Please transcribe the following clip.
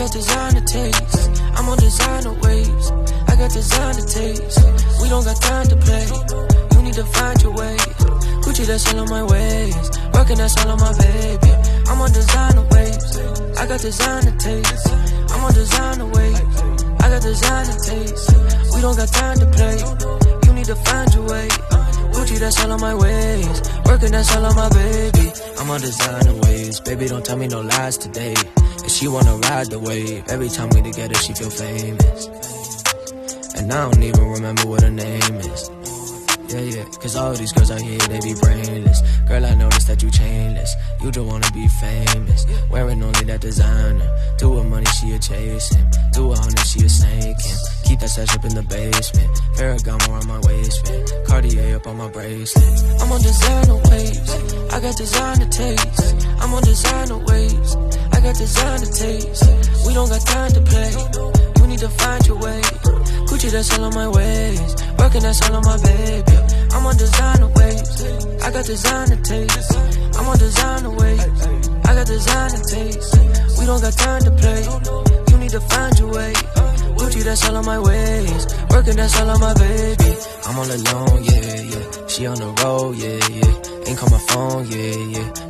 got designer taste. I'm on designer waves. I got designer taste. We don't got time to play. You need to find your way. Gucci, that's all on my ways. Working, that's all on my baby. I'm on designer waves. I got designer taste. I'm on designer waves. I got designer taste. We don't got time to play. You need to find your way. Gucci, that's all on my ways. Working, that's all on my baby. I'm on designer ways. Baby, don't tell me no lies today. And she wanna ride the wave. Every time we together, she feel famous. And I don't even remember what her name is. Yeah, cause all these girls out here, they be brainless. Girl, I noticed that you chainless. You don't wanna be famous. Wearing only that designer. Do her money, she a chasing. Do a honey, she a snaking. Keep that stash up in the basement. Ferragamo on my waistband. Cartier up on my bracelet. I'm on designer waves. I got designer taste. I'm on designer waves. I got designer taste. We don't got time to play. You need to find your way. Gucci, that's all on my ways. Working, that's all on my baby. I'm on designer waves. I got designer taste. I'm on designer waves. I got designer taste. We don't got time to play. You need to find your way. Gucci, that's all on my ways. Working, that's all on my baby. I'm all alone, yeah. She on the road, yeah. Ain't call my phone, yeah.